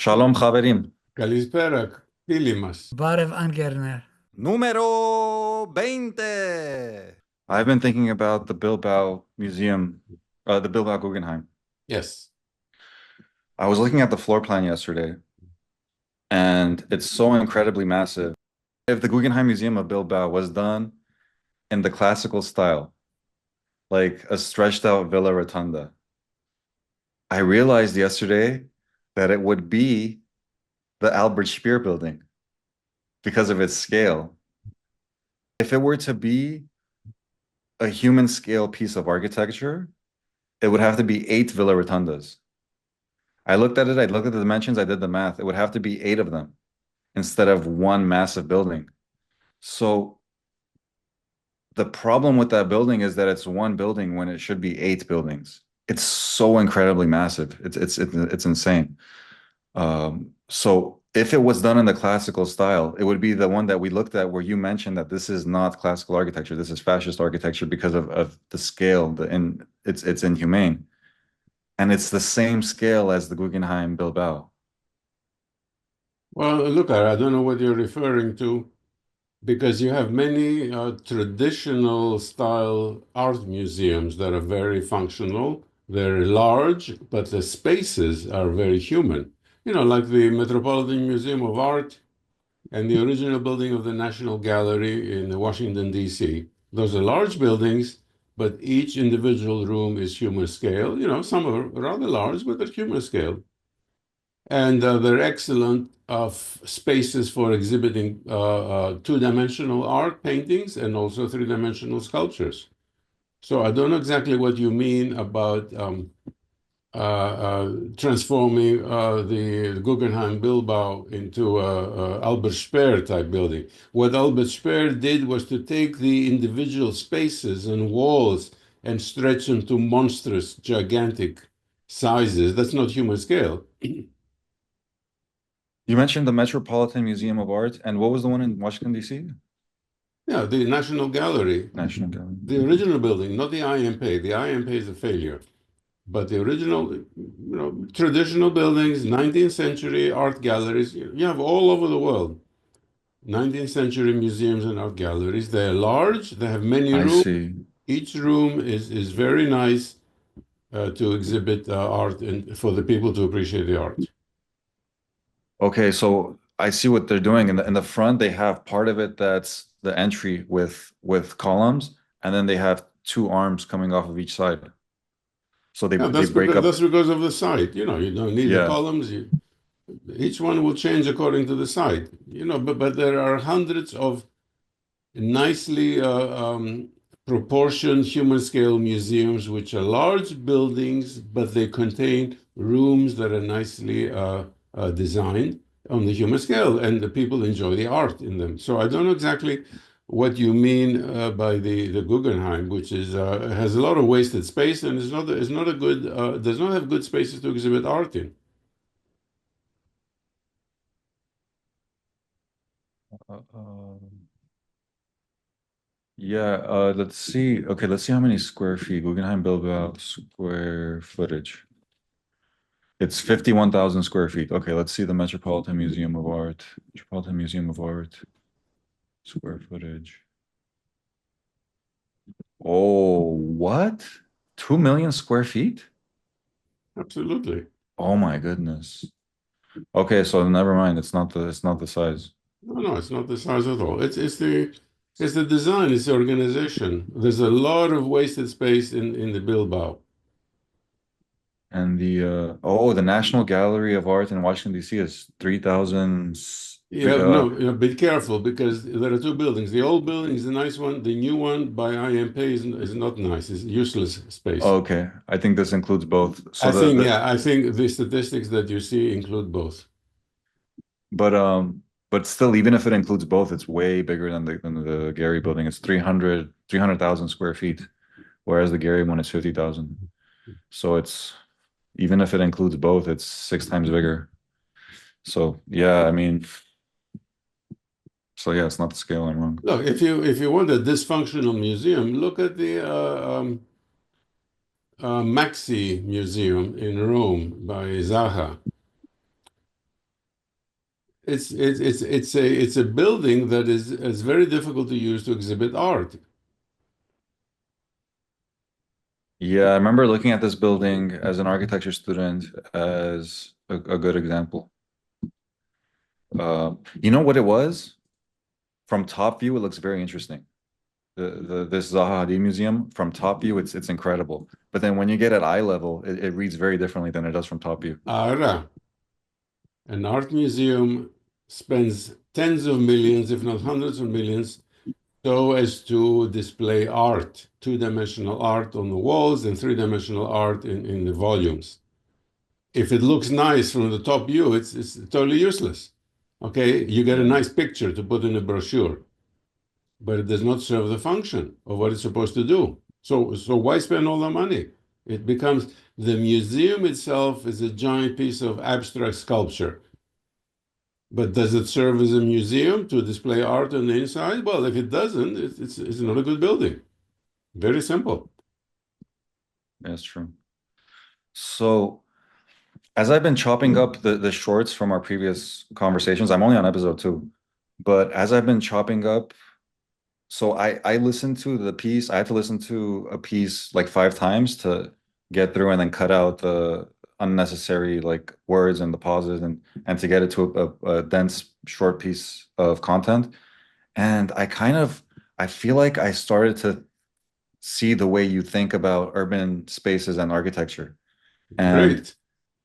Shalom, Chaverim. Kalispera, Pilimas. Barev Angerner. Numero 20. I've been thinking about the Bilbao Museum, the Bilbao Guggenheim. Yes. I was looking at the floor plan yesterday, and it's so incredibly massive. If the Guggenheim Museum of Bilbao was done in the classical style, like a stretched out Villa Rotunda, I realized yesterday that it would be the Albert Speer building because of its scale. If it were to be a human scale piece of architecture, it would have to be 8 Villa Rotundas. I looked at it, I looked at the dimensions, I did the math. It would have to be 8 of them instead of one massive building. So the problem with that building is that it's one building when it should be 8 buildings. It's so incredibly massive. It's insane. So if it was done in the classical style, it would be the one that we looked at where you mentioned that this is not classical architecture, this is fascist architecture because of the scale, it's inhumane. And it's the same scale as the Guggenheim Bilbao. Well, look, I don't know what you're referring to, because you have many traditional style art museums that are very functional. They're large, but the spaces are very human. You know, like the Metropolitan Museum of Art and the original building of the National Gallery in Washington, D.C. Those are large buildings, but each individual room is human scale. You know, some are rather large, but they're human scale. And they're excellent spaces for exhibiting two-dimensional art paintings and also three-dimensional sculptures. So I don't know exactly what you mean about transforming the Guggenheim Bilbao into a Albert Speer type building. What Albert Speer did was to take the individual spaces and walls and stretch them to monstrous, gigantic sizes. That's not human scale. You mentioned the Metropolitan Museum of Art, and what was the one in Washington, D.C.? Yeah, the National Gallery. National Gallery. The original building, not the IMP. The IMP is a failure. But the original, traditional buildings, 19th century art galleries, you have all over the world. 19th century museums and art galleries. They're large, they have many I rooms. see. Each room is very nice to exhibit art and for the people to appreciate the art. Okay, so I see what they're doing. In the front, they have part of it that's the entry with columns, and then they have 2 arms coming off of each side. So they Yeah, they break up. that's because of the site. You know, you don't need the Yeah. columns. Each one will change according to the site. You know, but there are hundreds of nicely proportioned human scale museums, which are large buildings, but they contain rooms that are nicely designed on the human scale, and the people enjoy the art in them. So I don't know exactly what you mean by the Guggenheim, which is has a lot of wasted space and is not a good does not have good spaces to exhibit art in. Yeah, let's see. Okay, let's see how many square feet. Guggenheim Bilbao square footage. It's 51,000 square feet. Okay, let's see the Metropolitan Museum of Art. Metropolitan Museum of Art square footage. Oh, what? 2 million square feet? Absolutely. Oh my goodness. Okay, so never mind. It's not the size. No, it's not the size at all. It's the design, it's the organization. There's a lot of wasted space in the Bilbao. And the National Gallery of Art in Washington, D.C. is 3,000. No, be careful, because there are two buildings. The old building is a nice one. The new one by IMP is not nice. It's useless space. Okay, I think this includes both. So I think the statistics that you see include both. But still, even if it includes both, it's way bigger than the Gary building. It's 300,000 square feet, whereas the Gary one is 50,000. So it's even if it includes both, it's 6 times bigger. So yeah, I mean, so yeah, it's not the scale I'm wrong. Look, if you want a dysfunctional museum, look at the Maxxi Museum in Rome by Zaha. it's a building that is very difficult to use to exhibit art. Yeah, I remember looking at this building as an architecture student as a good example. You know what it was? From top view, it looks very interesting. This Zaha Museum from top view, it's incredible. But then when you get at eye level, it reads very differently than it does from top view. Ahora, an art museum spends tens of millions, if not hundreds of millions, so as to display art, two-dimensional art on the walls and three-dimensional art in the volumes. If it looks nice from the top view, it's totally useless. Okay, you get a Yeah, nice picture to put in a brochure, but it does not serve the function of what it's supposed to do. So why spend all the money? It becomes the museum itself is a giant piece of abstract sculpture. But does it serve as a museum to display art on the inside? Well, if it doesn't, it's not a good building. Very simple. that's true. So as I've been chopping up the shorts from our previous conversations, I'm only on episode 2, but as I've been chopping up, so I listened to the piece. I had to listen to a piece like 5 times to get through and then cut out the unnecessary like words and the pauses and to get it to a dense short piece of content. And I feel like I started to see the way you think about urban spaces and architecture. And Great.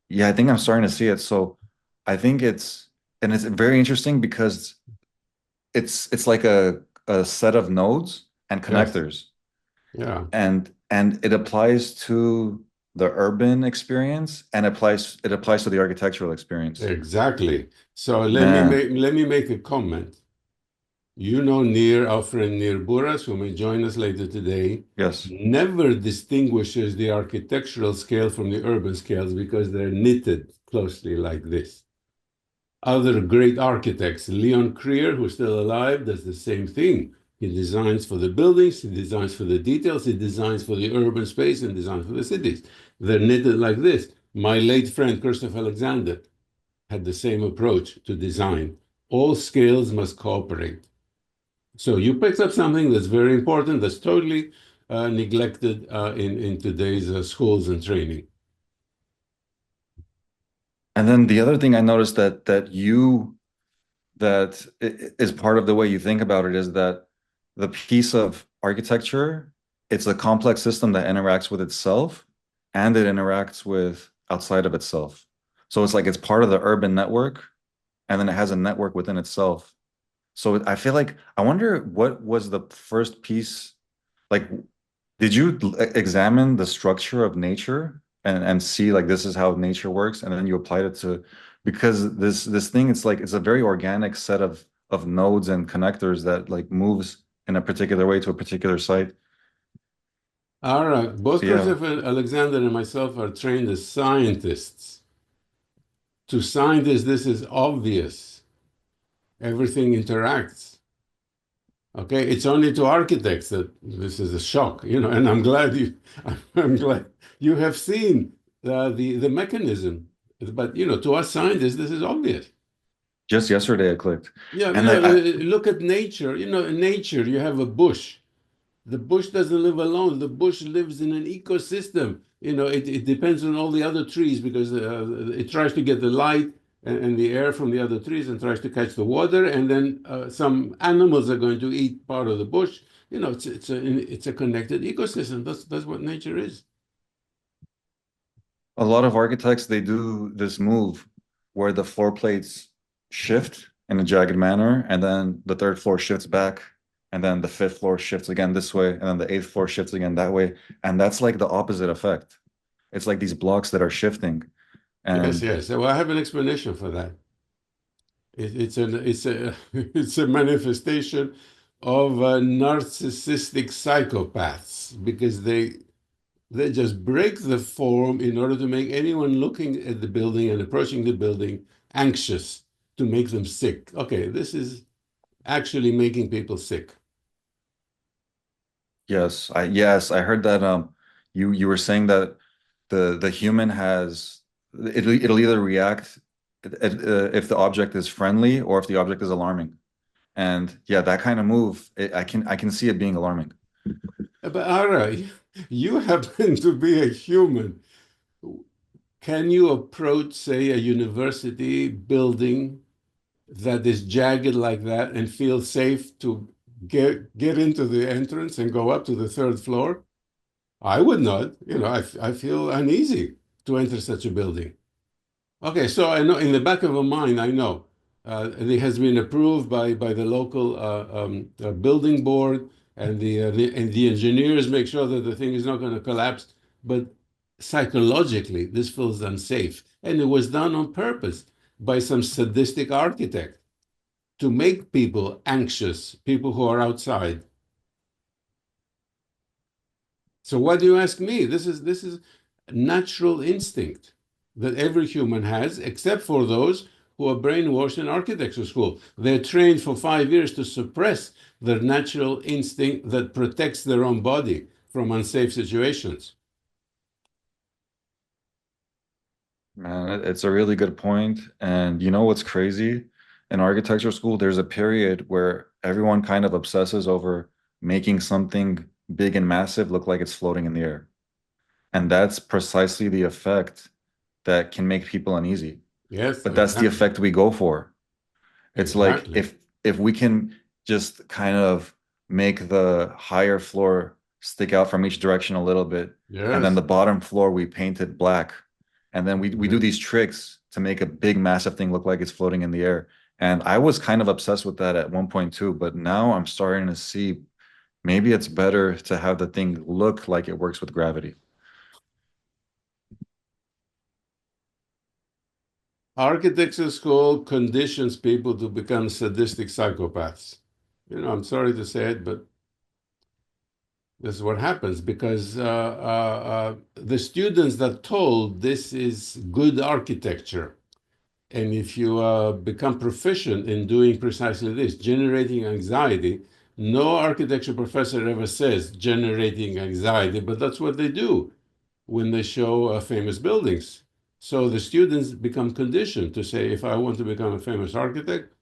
yeah, I think I'm starting to see it. So I think it's very interesting because it's like a set of nodes and Yes. connectors, Yeah. and it applies to the urban experience and it applies to the architectural experience. Exactly. So let me Man, make a comment. You know Nir, our friend Nir Buras, who may join us later today, yes. never distinguishes the architectural scale from the urban scales because they're knitted closely like this. Other great architects, Leon Krier, who's still alive, does the same thing. He designs for the buildings, he designs for the details, he designs for the urban space, and designs for the cities. They're knitted like this. My late friend, Christopher Alexander, had the same approach to design. All scales must cooperate. So you picked up something that's very important, that's totally neglected in today's schools and training. And then the other thing I noticed that is part of the way you think about it is that the piece of architecture, it's a complex system that interacts with itself and it interacts with outside of itself. So it's like it's part of the urban network and then it has a network within itself. So I feel like I wonder what was the first piece like did you examine the structure of nature and see like this is how nature works, and then you applied it to because this thing it's like it's a very organic set of nodes and connectors that like moves in a particular way to a particular site. All right, both So yeah, Christopher Alexander and myself are trained as scientists. To scientists, this is obvious. Everything interacts. Okay, it's only to architects that this is a shock, and I'm glad I'm glad you have seen the mechanism. But to us scientists, this is obvious. just yesterday it clicked, Yeah, and I look at nature. In nature, you have a bush. The bush doesn't live alone. The bush lives in an ecosystem. It depends on all the other trees because it tries to get the light and the air from the other trees and tries to catch the water. And then some animals are going to eat part of the bush. It's a connected ecosystem. That's what nature is. a lot of architects they do this move where the floor plates shift in a jagged manner, and then the third floor shifts back, and then the fifth floor shifts again this way, and then the eighth floor shifts again that way. And that's like the opposite effect. It's like these blocks that are shifting. Yes, And yes. Well, I have an explanation for that. It's a it's a manifestation of narcissistic psychopaths because they just break the form in order to make anyone looking at the building and approaching the building anxious, to make them sick. Okay, this is actually making people sick. yes, I heard that you were saying that the human has it'll either react if the object is friendly or if the object is alarming. And yeah, that kind of move, I can see it being alarming. But Ara, you happen to be a human. Can you approach, say, a university building that is jagged like that and feel safe to get into the entrance and go up to the third floor? I would not. I feel uneasy to enter such a building. Okay, so I know in the back of my mind, I know it has been approved by the local building board, and the engineers make sure that the thing is not going to collapse. But psychologically, this feels unsafe, and it was done on purpose by some sadistic architect to make people anxious, people who are outside. So what do you ask me? This is natural instinct that every human has, except for those who are brainwashed in architecture school. They're trained for 5 years to suppress their natural instinct that protects their own body from unsafe situations. Man, it's a really good point. And you know what's crazy? In architecture school, there's a period where everyone kind of obsesses over making something big and massive look like it's floating in the air. And that's precisely the effect that can make people uneasy. Yes, But that's the exactly. effect we go for. It's like Exactly. if we can just kind of make the higher floor stick out from each direction a little bit, and then Yes. the bottom floor we paint it black, and then we do Yeah. these tricks to make a big massive thing look like it's floating in the air. And I was kind of obsessed with that at one point too, but now I'm starting to see maybe it's better to have the thing look like it works with gravity. Architecture school conditions people to become sadistic psychopaths. I'm sorry to say it, but this is what happens because the students that told this is good architecture, and if you become proficient in doing precisely this, generating anxiety, no architecture professor ever says generating anxiety, but that's what they do when they show famous buildings. So the students become conditioned to say, if I want to become a famous architect,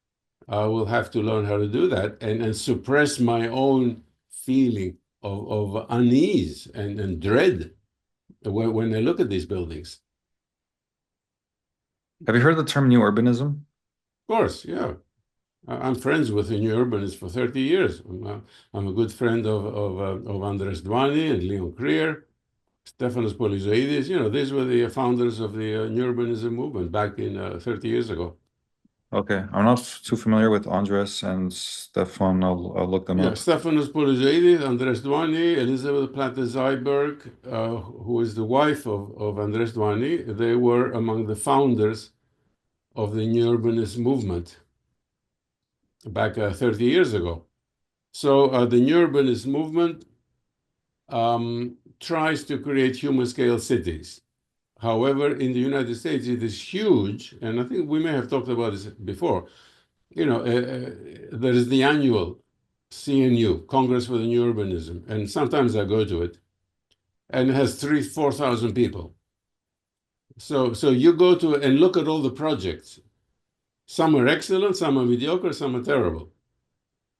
I will have to learn how to do that and suppress my own feeling of unease and dread when I look at these buildings. Have you heard the term new urbanism? Of course, yeah. I'm friends with the new urbanists for 30 years. I'm a good friend of Andres Dwani and Leon Krier, Stefanos Polizoidis. These were the founders of the new urbanism movement back in 30 years ago. Okay, I'm not too familiar with Andres and Stefan. I'll look them Yeah, up. Stefanos Polizoidis, Andres Dwani, Elizabeth Platte-Zyberg, who is the wife of Andres Dwani. They were among the founders of the new urbanist movement back 30 years ago. So the new urbanist movement tries to create human scale cities. However, in the United States, it is huge, and I think we may have talked about this before. There is the annual CNU, Congress for the New Urbanism, and sometimes I go to it, and it has 4,000 people. So you go to and look at all the projects. Some are excellent, some are mediocre, some are terrible.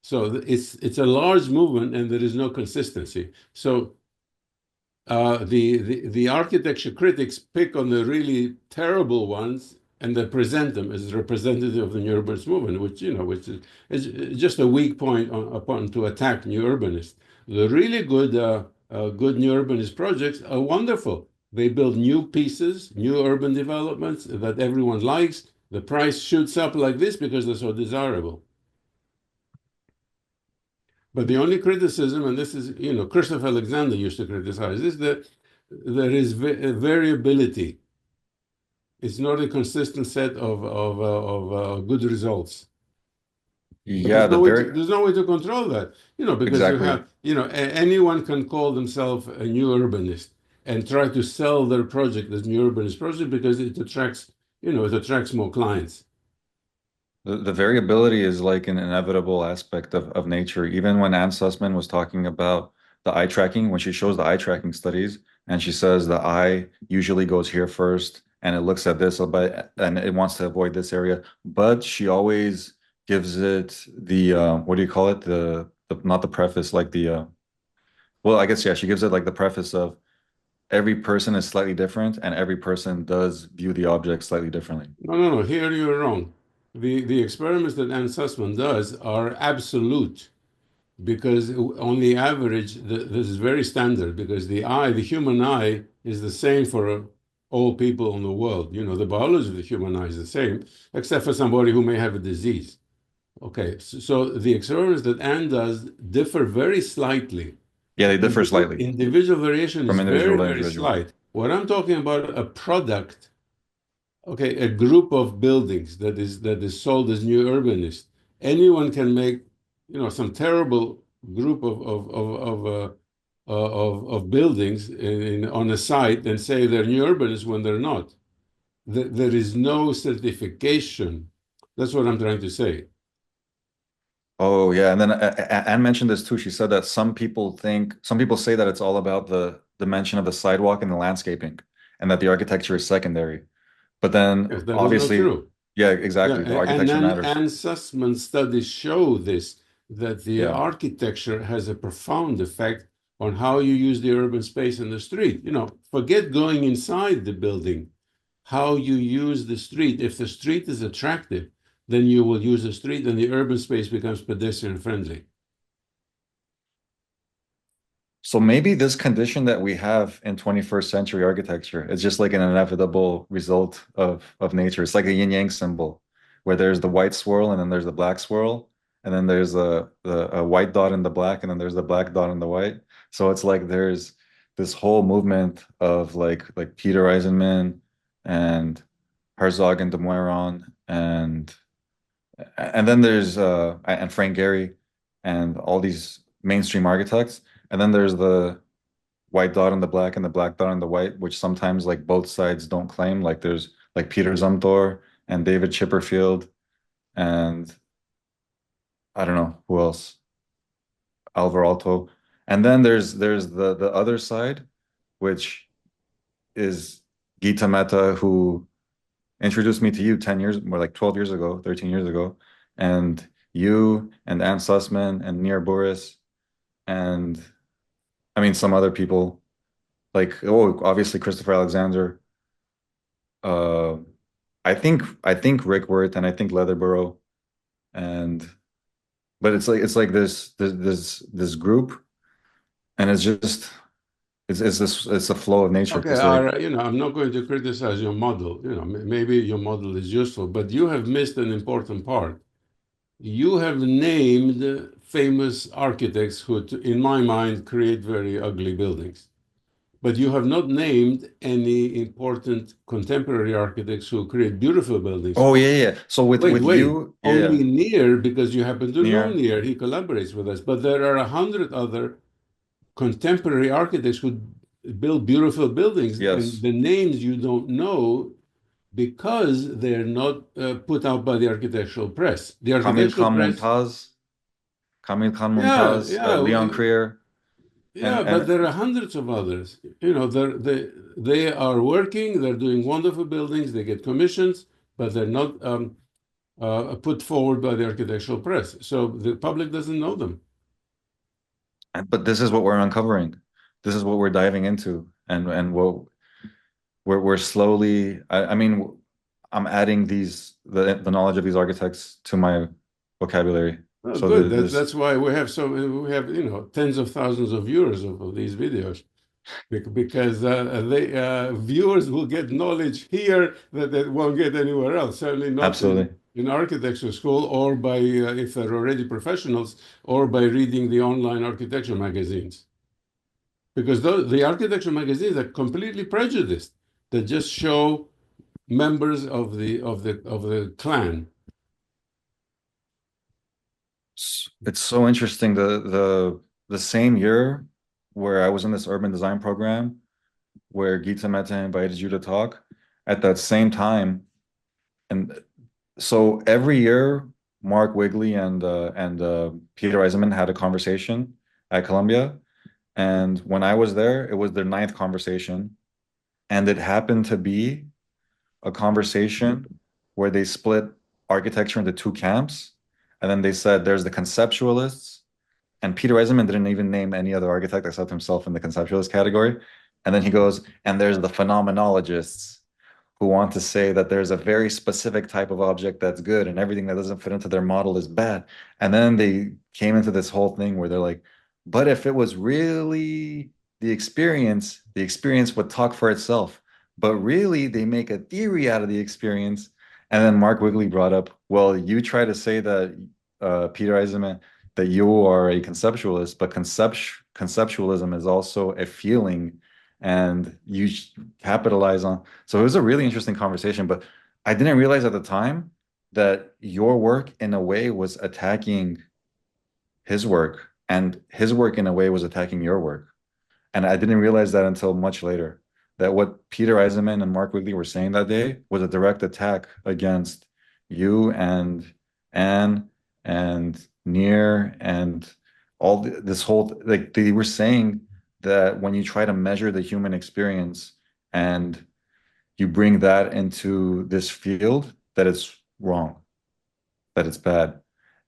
So it's a large movement, and there is no consistency. So the architecture critics pick on the really terrible ones and they present them as representative of the new urbanist movement, which is just a weak point upon to attack new urbanists. The really good new urbanist projects are wonderful. They build new pieces, new urban developments that everyone likes. The price shoots up like this because they're so desirable. But the only criticism, and this is, Christopher Alexander used to criticize this, that there is variability. It's not a consistent set of good results. But Yeah, the very there's no way to control that, because you exactly. have, anyone can call themselves a new urbanist and try to sell their project as new urbanist project because it attracts more clients. The variability is like an inevitable aspect of nature. Even when Anne Sussman was talking about the eye tracking, when she shows the eye tracking studies, and she says the eye usually goes here first, and it looks at this, but and it wants to avoid this area, but she always gives it the what do you call it? The not the preface, like the well, I guess yeah, she gives it like the preface of every person is slightly different, and every person does view the object slightly differently. No, no, no. Here you're wrong. The experiments that Anne Sussman does are absolute because on the average, this is very standard because the human eye, is the same for all people in the world. You know, the biology of the human eye is the same, except for somebody who may have a disease. Okay, so the experiments that Anne does differ very slightly. Yeah, they differ slightly Individual variation from is individual very, to very individual. slight. What I'm talking about, a product, okay, a group of buildings that is sold as new urbanist. Anyone can make, some terrible group of buildings on a site and say they're new urbanists when they're not. There is no certification. That's what I'm trying to say. Oh yeah, and then Anne mentioned this too. She said that some people say that it's all about the dimension of the sidewalk and the landscaping, and that the architecture is secondary. But then Yes, that is not obviously, true. yeah, Yeah, exactly. The and architecture matters. and Sussman studies show this, that the Yeah. architecture has a profound effect on how you use the urban space in the street. Forget going inside the building, how you use the street. If the street is attractive, then you will use the street and the urban space becomes pedestrian friendly. So maybe this condition that we have in 21st century architecture is just like an inevitable result of nature. It's like a yin yang symbol, where there's the white swirl and then there's the black swirl, and then there's a white dot in the black, and then there's the black dot in the white. So it's like there's this whole movement of like Peter Eisenman and Herzog and de Meuron and then there's and Frank Gehry and all these mainstream architects. And then there's the white dot on the black and the black dot on the white, which sometimes like both sides don't claim. Like there's like Peter Zumthor and David Chipperfield and I don't know who else, Alvar Aalto. And then there's the other side, which is Gita Mehta, who introduced me to you 10 years, more like 12 years ago, 13 years ago, and you and Anne Sussman and Nir Buras and I mean some other people like obviously Christopher Alexander. Uh, I think Rick Worth and I think Leatherborough and but it's like this group and it's a flow of nature. Okay, It's like I'm not going to criticize your model. Maybe your model is useful, but you have missed an important part. You have named famous architects who, in my mind, create very ugly buildings. But you have not named any important contemporary architects who create beautiful buildings. oh yeah. So with Wait, wait. you, yeah, Only Nir, because you happen to know near Nir, he collaborates with us. But there are 100 other contemporary architects who build beautiful buildings, and yes. the names you don't know because they're not put out by the architectural press. The Kamil architectural Khan press, Mumtaz, Kamil Khan yeah, Mumtaz, yeah, Leon Krier, yeah, but there are hundreds of others. They are working, they're doing wonderful buildings, they get commissions, but they're not put forward by the architectural press. So the public doesn't know them. but this is what we're uncovering. This is what we're diving into, and what we're slowly. I mean, I'm adding the knowledge of these architects to my vocabulary. Oh, So good. this That's why we have tens of thousands of viewers of these videos. Because they viewers will get knowledge here that they won't get anywhere else. Certainly not absolutely. in architecture school or by if they're already professionals or by reading the online architecture magazines. Because the architecture magazines are completely prejudiced. They just show members of the clan. It's so interesting. The same year where I was in this urban design program, where Gita Mehta invited you to talk, at that same time, and so every year, Mark Wigley and Peter Eisenman had a conversation at Columbia, and when I was there, it was their ninth conversation, and it happened to be a conversation where they split architecture into two camps. And then they said there's the conceptualists, and Peter Eisenman didn't even name any other architect except himself in the conceptualist category. And then he goes, and there's the phenomenologists who want to say that there's a very specific type of object that's good and everything that doesn't fit into their model is bad. And then they came into this whole thing where they're like, but if it was really the experience would talk for itself. But really, they make a theory out of the experience. And then Mark Wigley brought up, well, you try to say that Peter Eisenman, that you are a conceptualist, but conceptualism is also a feeling, and you capitalize on. So it was a really interesting conversation, but I didn't realize at the time that your work in a way was attacking his work, and his work in a way was attacking your work. And I didn't realize that until much later, that what Peter Eisenman and Mark Wigley were saying that day was a direct attack against you and Anne and Nir and this whole, like they were saying that when you try to measure the human experience and you bring that into this field, that it's wrong, that it's bad.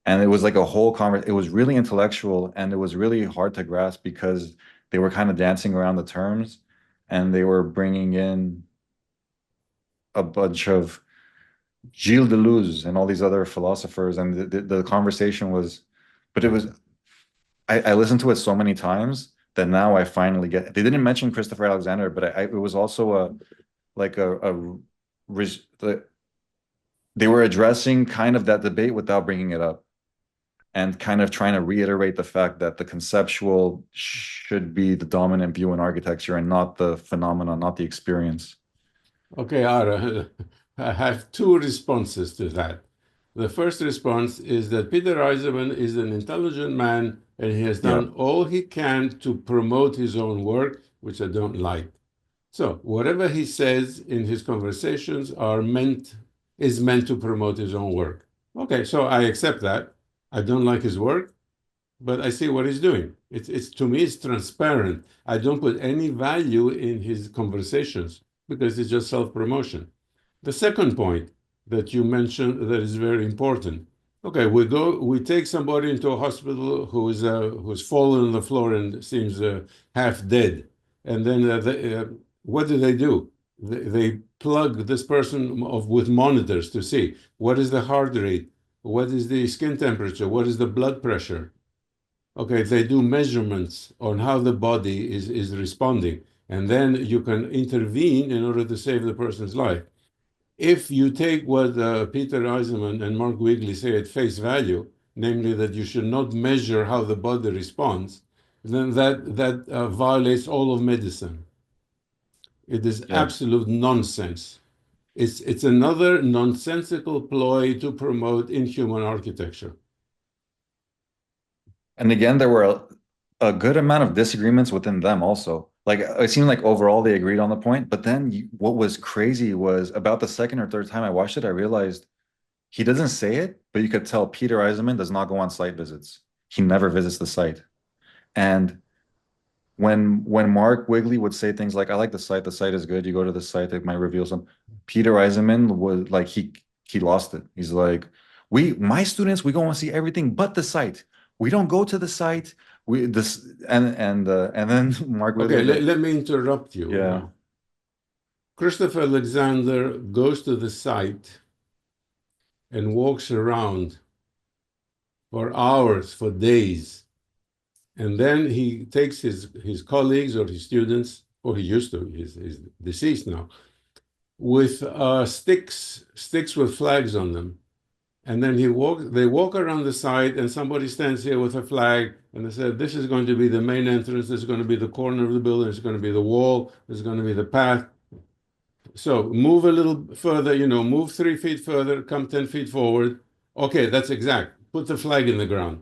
And it was like a whole conversation. It was really intellectual and it was really hard to grasp because they were kind of dancing around the terms and they were bringing in a bunch of Gilles Deleuze and all these other philosophers. And the conversation was, but it was, I listened to it so many times that now I finally get, they didn't mention Christopher Alexander, but it was also like they were addressing kind of that debate without bringing it up and kind of trying to reiterate the fact that the conceptual should be the dominant view in architecture and not the phenomenon, not the experience. Okay, Ara, I have two responses to that. The first response is that Peter Eisenman is an intelligent man and he has Yeah, done all he can to promote his own work, which I don't like. So whatever he says in his conversations is meant to promote his own work. Okay, so I accept that. I don't like his work, but I see what he's doing. It's to me, it's transparent. I don't put any value in his conversations because it's just self-promotion. The second point that you mentioned that is very important. Okay, we take somebody into a hospital who's fallen on the floor and seems half dead, and then what do? They plug this person with monitors to see what is the heart rate, what is the skin temperature, what is the blood pressure. Okay, they do measurements on how the body is responding, and then you can intervene in order to save the person's life. If you take what Peter Eisenman and Mark Wigley say at face value, namely that you should not measure how the body responds, then that violates all of medicine. It is yeah. absolute nonsense. It's another nonsensical ploy to promote inhuman architecture. And again, there were a good amount of disagreements within them also. Like it seemed like overall they agreed on the point, but then what was crazy was about the second or third time I watched it, I realized he doesn't say it, but you could tell Peter Eisenman does not go on site visits. He never visits the site. And when Mark Wigley would say things like, "I like the site is good. You go to the site, it might reveal some." Peter Eisenman was like he lost it. He's like, my students, we go and see everything but the site. We don't go to the site. We this and then Mark Wigley Okay, was like, let me interrupt you yeah, now. Christopher Alexander goes to the site and walks around for hours, for days. And then he takes his colleagues or his students, or he used to, he's deceased now, with sticks with flags on them. And then they walk around the site and somebody stands here with a flag and they said, this is going to be the main entrance, this is going to be the corner of the building, this is going to be the wall, this is going to be the path. So move a little further, move 3 feet further, come 10 feet forward. Okay, that's exact. Put the flag in the ground.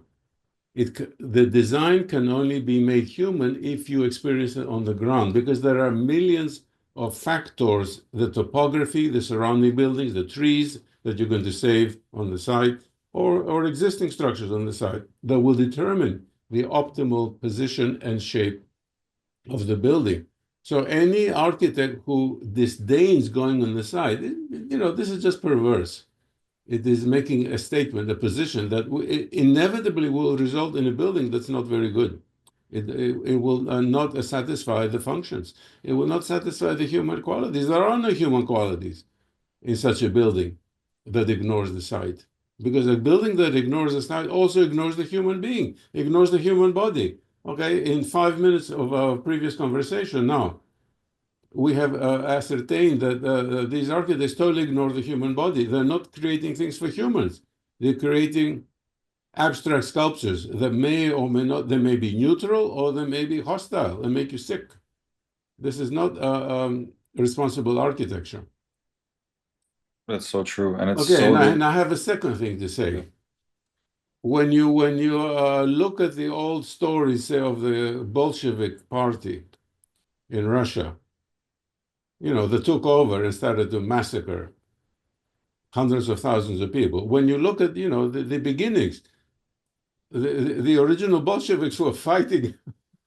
The design can only be made human if you experience it on the ground, because there are millions of factors, the topography, the surrounding buildings, the trees that you're going to save on the site, or existing structures on the site that will determine the optimal position and shape of the building. So any architect who disdains going on the side, this is just perverse. It is making a statement, a position that inevitably will result in a building that's not very good. It will not satisfy the functions. It will not satisfy the human qualities. There are no human qualities in such a building that ignores the site. Because a building that ignores the site also ignores the human being, ignores the human body. Okay, in 5 minutes of our previous conversation now, we have ascertained that these architects totally ignore the human body. They're not creating things for humans. They're creating abstract sculptures that may or may not, they may be neutral or they may be hostile and make you sick. This is not responsible architecture. That's so true. And it's Okay, so and I have a second thing to yeah. say. When you look at the old stories, say, of the Bolshevik party in Russia, they took over and started to massacre hundreds of thousands of people. When you look at, the beginnings, the original Bolsheviks were fighting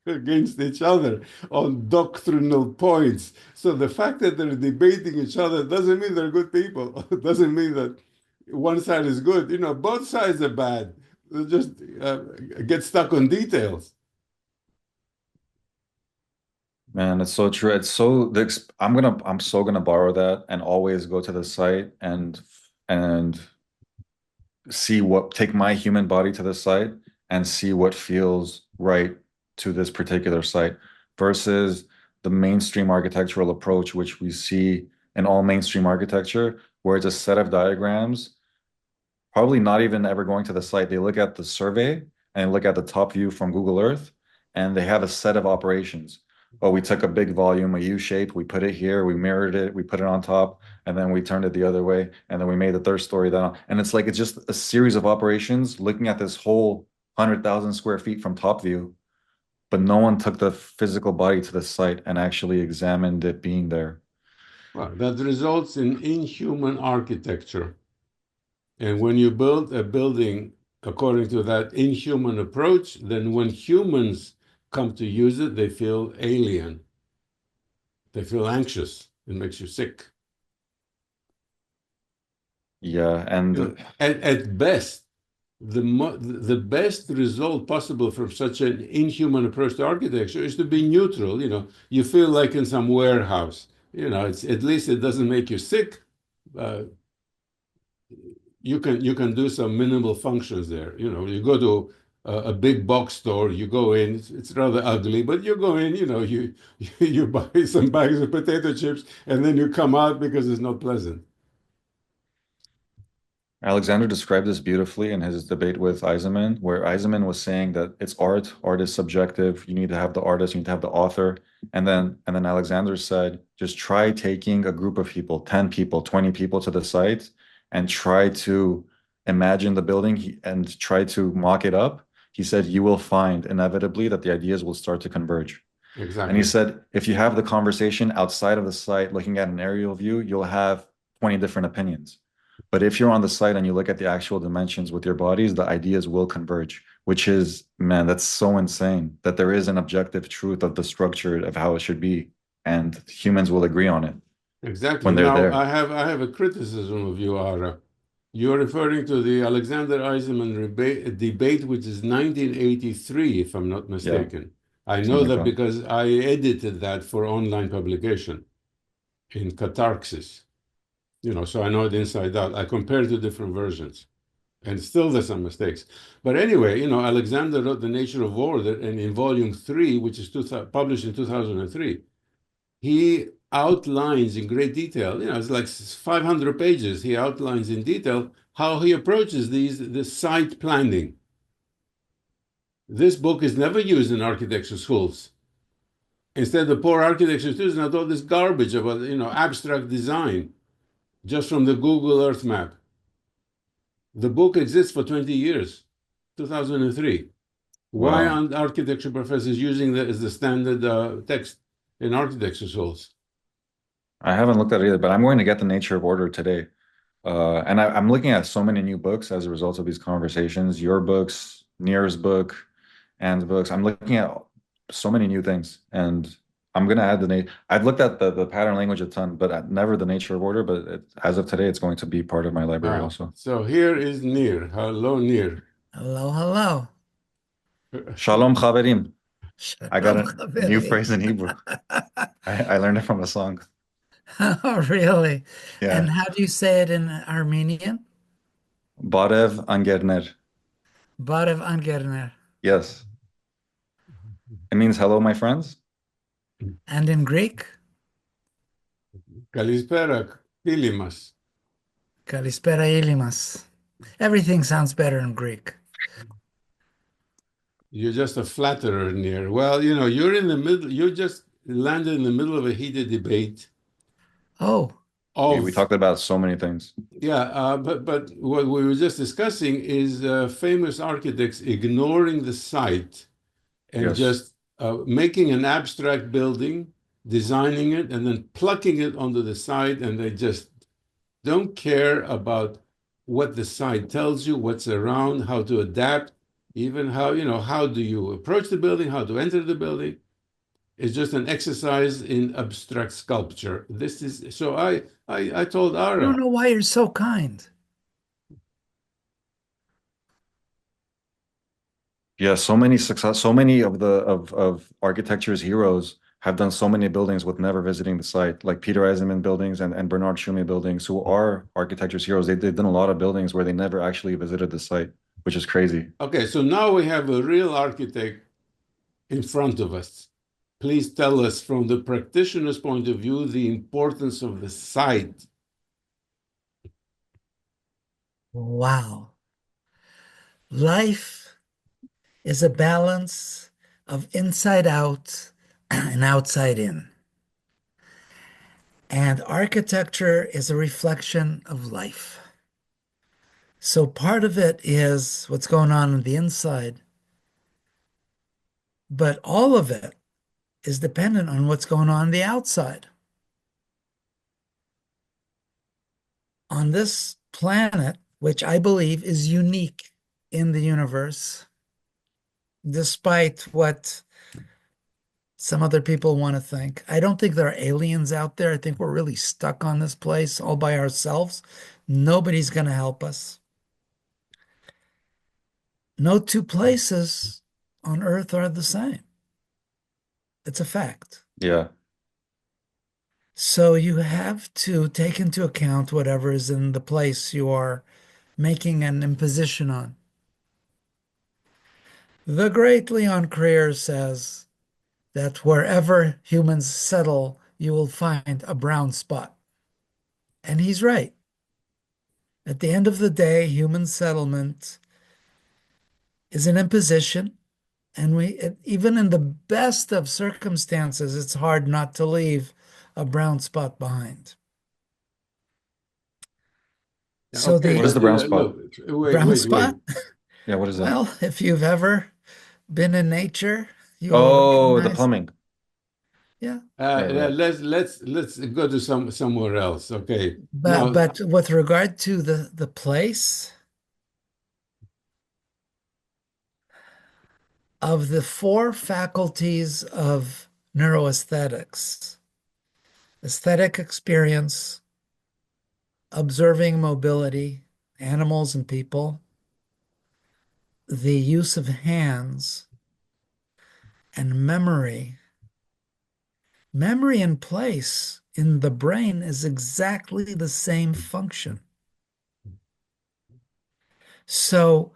against each other on doctrinal points. So the fact that they're debating each other doesn't mean they're good people. It doesn't mean that one side is good. Both sides are bad. They just get stuck on details. Man, it's so true. I'm so gonna borrow that and always go to the site and take my human body to the site and see what feels right to this particular site versus the mainstream architectural approach, which we see in all mainstream architecture, where it's a set of diagrams, probably not even ever going to the site. They look at the survey and look at the top view from Google Earth, and they have a set of operations. Oh, we took a big volume, a U shape, we put it here, we mirrored it, we put it on top, and then we turned it the other way, and then we made the third story down. And it's like it's just a series of operations looking at this whole 100,000 square feet from top view, but no one took the physical body to the site and actually examined it being there. Well, that results in inhuman architecture. And when you build a building according to that inhuman approach, then when humans come to use it, they feel alien. They feel anxious. It makes you sick. Yeah, and At best, the best result possible from such an inhuman approach to architecture is to be neutral. You feel like in some warehouse. It's at least it doesn't make you sick. Uh, you can do some minimal functions there. You go to a big box store, you go in, it's rather ugly, but you go in, you buy some bags of potato chips, and then you come out because it's not pleasant. Alexander described this beautifully in his debate with Eisenman, where Eisenman was saying that it's art is subjective. You need to have the artist, you need to have the author. And then Alexander said, just try taking a group of people, 10 people, 20 people to the site and try to imagine the building and try to mock it up. He said, you will find inevitably that the ideas will start to converge. And he Exactly. said, if you have the conversation outside of the site, looking at an aerial view, you'll have 20 different opinions. But if you're on the site and you look at the actual dimensions with your bodies, the ideas will converge, which is, man, that's so insane that there is an objective truth of the structure of how it should be. And humans will agree on it Exactly. when they're Now, there. I have a criticism of you, Ara. You're referring to the Alexander Eisenman debate, which is 1983, if I'm not Yeah, mistaken. I know something like that that. because I edited that for online publication in Catarxis. So I know it inside out. I compared the different versions, and still there's some mistakes. But anyway, Alexander wrote The Nature of War, and in volume 3, which is published in 2003, he outlines in great detail, it's like 500 pages. He outlines in detail how he approaches the site planning. This book is never used in architecture schools. Instead, the poor architecture students know all this garbage about, abstract design just from the Google Earth map. The book exists for 20 years, 2003. Why Wow. aren't architecture professors using that as the standard text in architecture schools? I haven't looked at it either, but I'm going to get The Nature of Order today. And I'm looking at so many new books as a result of these conversations, your books, Nir's book, and books. I'm looking at so many new things, and I'm gonna add the name. I've looked at the pattern language a ton, but never the nature of order. But as of today, it's going to be part of my library also. So here is Nir. Hello, Nir. Hello, hello. Shalom Chaverim. I got Shalom, a new Chaverim. phrase in Hebrew. I learned it from a song. Oh, really? And Yeah. how do you say it in Armenian? Barev Angerner. Barev Angerner. Yes. It means hello, my friends. And in Greek? Kalispera, Pilimas. Kalispera ilimas. Everything sounds better in Greek. You're just a flatterer, Nir. Well, you're in the middle, you just landed in the middle of a heated debate Oh, We of, talked about so many things. yeah, but what we were just discussing is famous architects ignoring the site and Yes. just making an abstract building, designing it, and then plucking it onto the site, and they just don't care about what the site tells you, what's around, how to adapt, even how do you approach the building, how to enter the building. It's just an exercise in abstract sculpture. This is so I told I don't Ara, know why you're so kind. Yeah, so many of architecture's heroes have done so many buildings with never visiting the site, like Peter Eisenman buildings and Bernard Schumann buildings, who are architecture's heroes. They've done a lot of buildings where they never actually visited the site, which is crazy. okay, so now we have a real architect in front of us. Please tell us from the practitioner's point of view the importance of the site. Wow. Life is a balance of inside out and outside in. And architecture is a reflection of life. So part of it is what's going on the inside, but all of it is dependent on what's going on the outside. On this planet, which I believe is unique in the universe, despite what some other people want to think. I don't think there are aliens out there. I think we're really stuck on this place all by ourselves. Nobody's going to help us. No two places on Earth are the same. It's a fact. Yeah. So you have to take into account whatever is in the place you are making an imposition on. The great Leon Creer says that wherever humans settle, you will find a brown spot. And he's right. At the end of the day, human settlement is an imposition. And even in the best of circumstances, it's hard not to leave a brown spot behind. So Okay, What is the the brown spot? look, wait, brown wait, wait. spot, Yeah, what is that? well, if you've ever been in nature, you will Oh, the recognize, plumbing. yeah. Right, right. Let's go to somewhere else. Okay. But Now, but with regard to the place of the four faculties of neuroaesthetics, aesthetic experience, observing mobility, animals and people, the use of hands, and memory. Memory and place in the brain is exactly the same function. So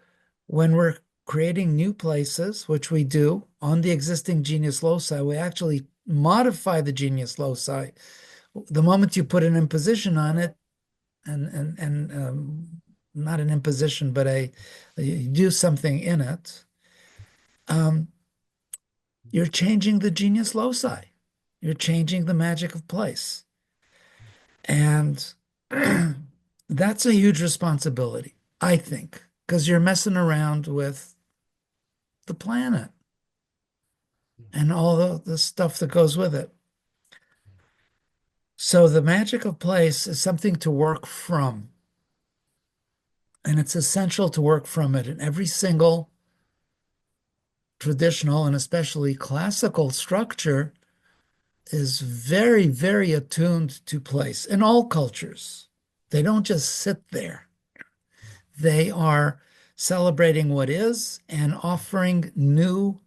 when we're creating new places, which we do on the existing genius loci, we actually modify the genius loci. The moment you put an imposition on it, and not an imposition, but you do something in it, um, you're changing the genius loci. You're changing the magic of place. And that's a huge responsibility, I think, because you're messing around with the planet and all the stuff that goes with it. So the magic of place is something to work from. And it's essential to work from it in every single traditional and especially classical structure is very, very attuned to place in all cultures. They don't just sit there. They are celebrating what is and offering new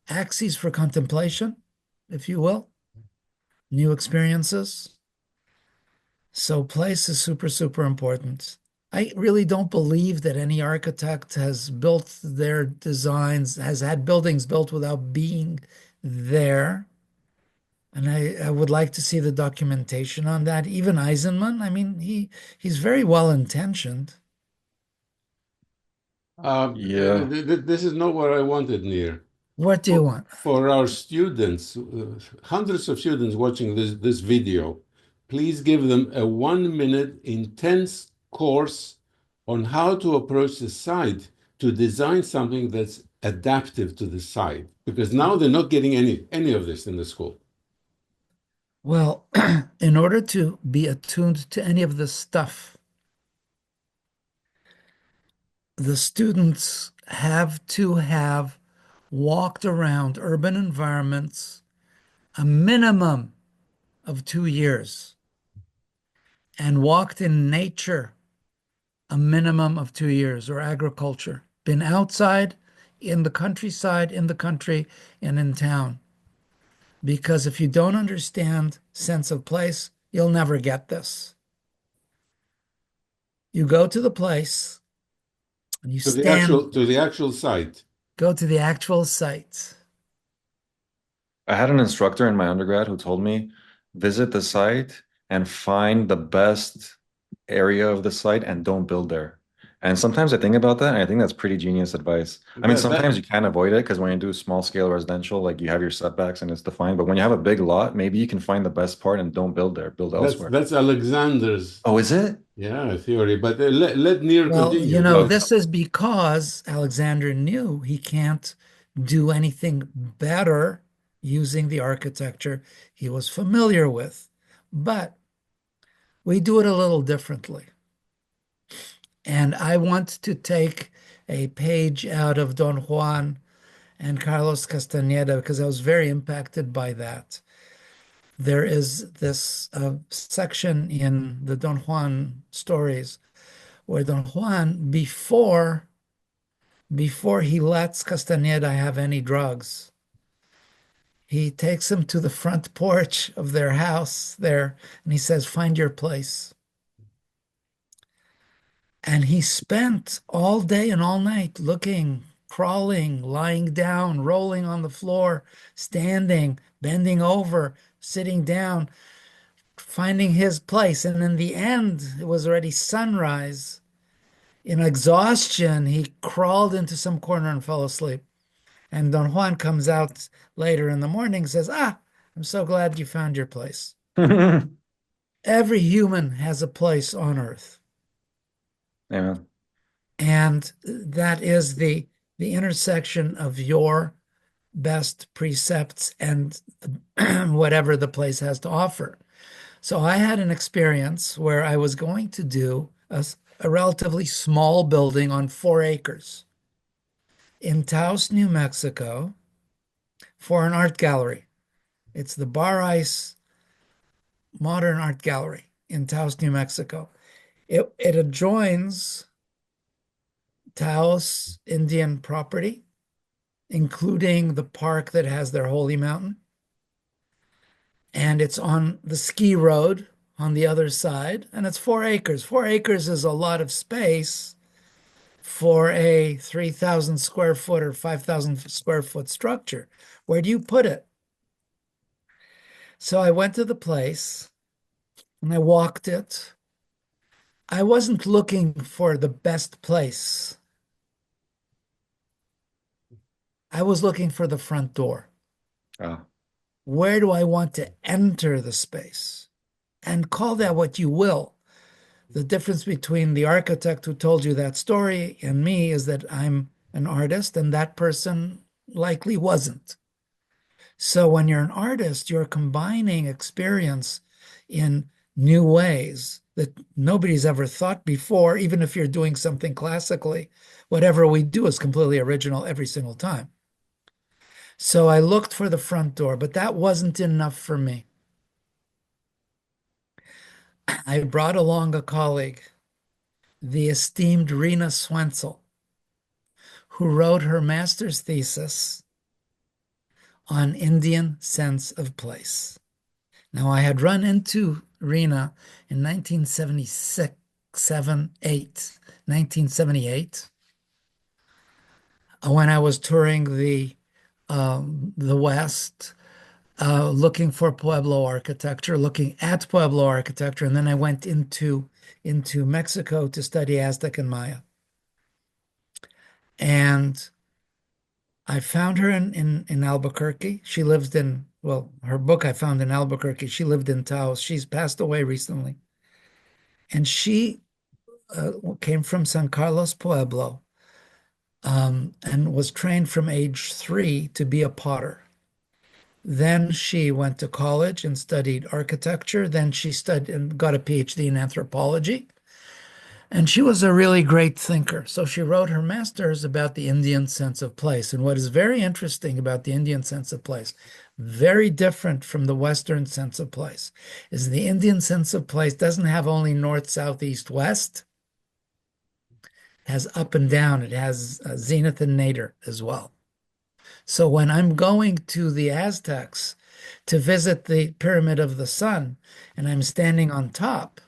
axes for contemplation, if you will, new experiences. So place is super, super important. I really don't believe that any architect has built their designs, has had buildings built without being there. And I would like to see the documentation on that. Even Eisenman, I mean, he's very well intentioned. Yeah. This is not what I wanted, Nir. What do you want? For our students, hundreds of students watching this video, please give them a 1 minute intense course on how to approach the site to design something that's adaptive to the site. Because now they're not getting any of this in the school. Well, in order to be attuned to any of this stuff, the students have to have walked around urban environments a minimum of 2 years and walked in nature a minimum of 2 years, or agriculture, been outside, in the countryside, in the country, and in town. Because if you don't understand sense of place, you'll never get this. You go to the place and you stand, To the actual site. go to the actual site. I had an instructor in my undergrad who told me visit the site and find the best area of the site and don't build there. And sometimes I think about that and I think that's pretty genius advice. I mean, sometimes you can't avoid it because when you do small scale residential, like you have your setbacks and it's defined. But when you have a big lot, maybe you can find the best part and don't build there, build elsewhere. That's Alexander's Oh, is it? theory. But let Nir Well, continue. you know, Okay. this is because Alexander knew he can't do anything better using the architecture he was familiar with. But we do it a little differently. And I want to take a page out of Don Juan and Carlos Castaneda because I was very impacted by that. There is this section in the Don Juan stories where Don Juan, before he lets Castaneda have any drugs, he takes him to the front porch of their house there and he says, "Find your place." And he spent all day and all night looking, crawling, lying down, rolling on the floor, standing, bending over, sitting down, finding his place. And in the end, it was already sunrise. In exhaustion, he crawled into some corner and fell asleep. And Don Juan comes out later in the morning and says, "Ah, I'm so glad you found your place." Every human has a place on earth. Yeah. And that is the intersection of your best precepts and whatever the place has to offer. So I had an experience where I was going to do a relatively small building on 4 acres in Taos, New Mexico, for an art gallery. It's the Bar Ice Modern Art Gallery in Taos, New Mexico. It adjoins Taos Indian property, including the park that has their holy mountain. And it's on the ski road on the other side, and it's 4 acres. 4 acres is a lot of space for a 3,000 square foot or 5,000 square foot structure. Where do you put it? So I went to the place and I walked it. I wasn't looking for the best place. I was looking for the front door. Ah. Where do I want to enter the space? And call that what you will. The difference between the architect who told you that story and me is that I'm an artist and that person likely wasn't. So when you're an artist, you're combining experience in new ways that nobody's ever thought before, even if you're doing something classically. Whatever we do is completely original every single time. So I looked for the front door, but that wasn't enough for me. I brought along a colleague, the esteemed Rena Swenzel, who wrote her master's thesis on Indian sense of place. Now, I had run into Rena in 1976, 7, 8, 1978, when I was touring the West, looking for Pueblo architecture, looking at Pueblo architecture, and then I went into Mexico to study Aztec and Maya. And I found her in Albuquerque. She lived in, well, her book I found in Albuquerque. She lived in Taos. She's passed away recently. And she came from San Carlos, Pueblo, and was trained from age 3 to be a potter. Then she went to college and studied architecture. Then she studied and got a PhD in anthropology. And she was a really great thinker. So she wrote her master's about the Indian sense of place. And what is very interesting about the Indian sense of place, very different from the Western sense of place, is the Indian sense of place doesn't have only north, south, east, west. It has up and down. It has zenith and nadir as well. So when I'm going to the Aztecs to visit the Pyramid of the Sun, and I'm standing on top,